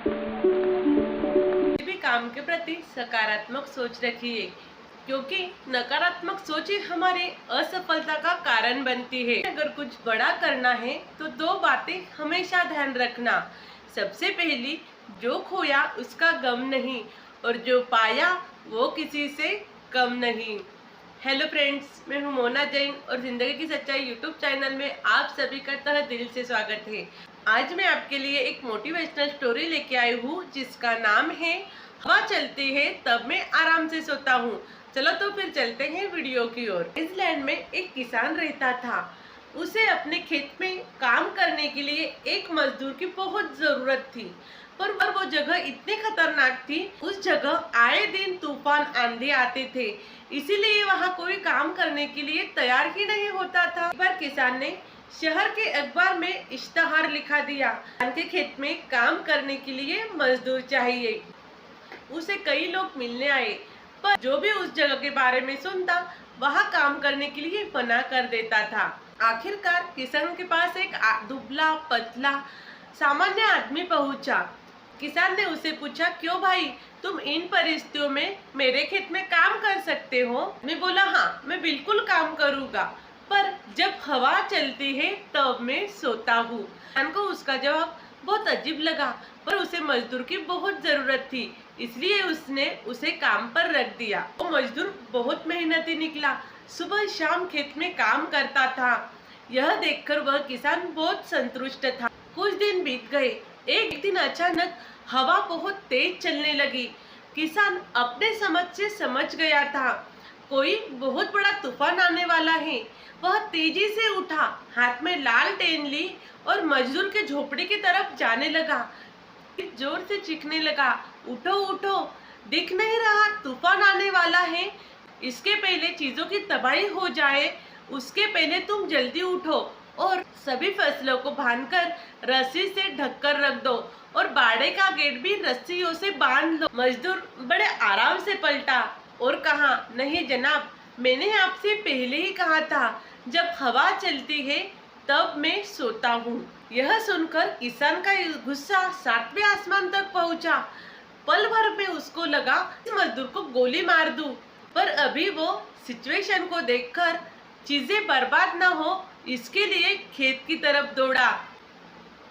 किसी भी काम के प्रति सकारात्मक सोच रखिए, क्योंकि नकारात्मक सोच ही हमारी असफलता का कारण बनती है। अगर कुछ बड़ा करना है तो दो बातें हमेशा ध्यान रखना। सबसे पहली, जो खोया उसका गम नहीं, और जो पाया वो किसी से कम नहीं। हेलो फ्रेंड्स, मैं हूं मोना जैन और जिंदगी की सच्चाई यूट्यूब चैनल में आप सभी का तहे दिल से स्वागत है। आज मैं आपके लिए एक मोटिवेशनल स्टोरी लेके आई हूँ जिसका नाम है हवा चलती है तब मैं आराम से सोता हूँ। चलो तो फिर चलते हैं वीडियो की ओर। इस लैंड में एक किसान रहता था। उसे अपने खेत में काम करने के लिए एक मजदूर की बहुत जरूरत थी, पर वो जगह इतनी खतरनाक थी। उस जगह आए दिन तूफान आंधी आते थे, इसीलिए वहाँ कोई काम करने के लिए तैयार ही नहीं होता था। एक बार किसान ने शहर के अखबार में इश्तहार लिखा दिया, किसान के खेत में काम करने के लिए मजदूर चाहिए। उसे कई लोग मिलने आए, पर जो भी उस जगह के बारे में सुनता वहाँ काम करने के लिए मना कर देता था। आखिरकार किसान के पास एक दुबला पतला सामान्य आदमी पहुंचा। किसान ने उसे पूछा, क्यों भाई, तुम इन परिस्थितियों में मेरे खेत में काम कर सकते हो? मैं बोला, हाँ मैं बिल्कुल काम करूँगा, पर जब हवा चलती है तब मैं सोता हूँ। किसान को उसका जवाब बहुत अजीब लगा, पर उसे मजदूर की बहुत जरूरत थी, इसलिए उसने उसे काम पर रख दिया। वो मजदूर बहुत मेहनती निकला, सुबह शाम खेत में काम करता था। यह देखकर वह किसान बहुत संतुष्ट था। कुछ दिन बीत गए। एक दिन अचानक हवा बहुत तेज चलने लगी। किसान अपने समझ से समझ गया था कोई बहुत बड़ा तूफान आने वाला है। वह तेजी से उठा, हाथ में लालटेन ली और मजदूर के झोपड़ी की तरफ जाने लगा। जोर से चीखने लगा, उठो उठो, दिख नहीं रहा तूफान आने वाला है? इसके पहले चीजों की तबाही हो जाए, उसके पहले तुम जल्दी उठो और सभी फसलों को बांधकर रस्सी से ढककर रख दो, और बाड़े का गेट भी रस्सियों से बांध लो। मजदूर बड़े आराम से पलटा और कहा, नहीं जनाब, मैंने आपसे पहले ही कहा था जब हवा चलती है तब मैं सोता हूँ। यह सुनकर किसान का गुस्सा 7वें आसमान तक पहुँचा। पल भर में उसको लगा इस मजदूर को गोली मार दूं, पर अभी वो सिचुएशन को देखकर चीजें बर्बाद ना हो इसके लिए खेत की तरफ दौड़ा।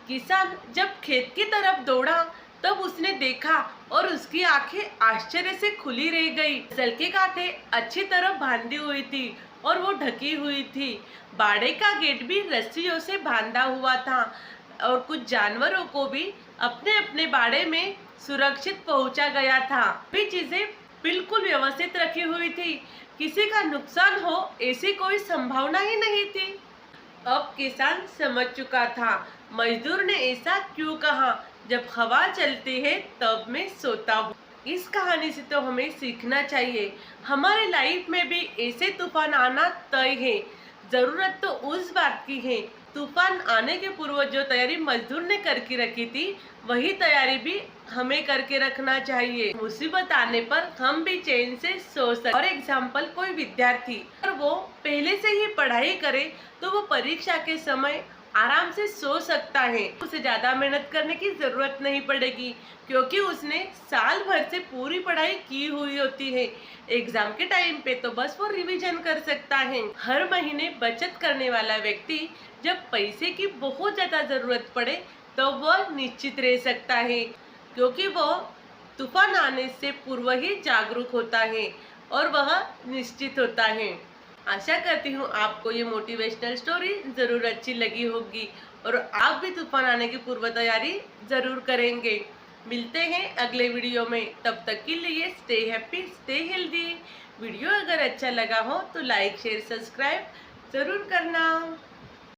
किसान जब खेत की तरफ दौड़ा तब उसने देखा और उसकी आंखें आश्चर्य से खुली रह गई। फसल की कांटें अच्छी तरह बांधी हुई थी और वो ढकी हुई थी। बाड़े का गेट भी रस्सियों से बांधा हुआ था और कुछ जानवरों को भी अपने अपने बाड़े में सुरक्षित पहुंचा गया था। वे चीजें बिल्कुल व्यवस्थित रखी हुई थी, किसी का नुकसान हो ऐसी कोई संभावना ही नहीं थी। अब किसान समझ चुका था मजदूर ने ऐसा क्यों कहा, जब हवा चलती है तब मैं सोता हूँ। इस कहानी से तो हमें सीखना चाहिए, हमारे लाइफ में भी ऐसे तूफान आना तय है। जरूरत तो उस बात की है, तूफान आने के पूर्व जो तैयारी मजदूर ने करके रखी थी वही तैयारी भी हमें करके रखना चाहिए। मुसीबत आने पर हम भी चैन से सो सकते। और एग्जाम्पल, कोई विद्यार्थी और वो पहले से ही पढ़ाई करे तो वो परीक्षा के समय आराम से सो सकता है। उसे ज्यादा मेहनत करने की जरूरत नहीं पड़ेगी, क्योंकि उसने साल भर से पूरी पढ़ाई की हुई होती है। एग्जाम के टाइम पे तो बस वो रिवीजन कर सकता है। हर महीने बचत करने वाला व्यक्ति जब पैसे की बहुत ज्यादा जरूरत पड़े तो वह निश्चित रह सकता है, क्योंकि वह तूफान आने से पूर्व ही जागरूक होता है और वह निश्चित होता है। आशा करती हूँ आपको ये मोटिवेशनल स्टोरी जरूर अच्छी लगी होगी और आप भी तूफान आने की पूर्व तैयारी जरूर करेंगे। मिलते हैं अगले वीडियो में, तब तक के लिए stay happy, stay healthy. Video अगर अच्छा लगा हो तो लाइक शेयर सब्सक्राइब जरूर करना।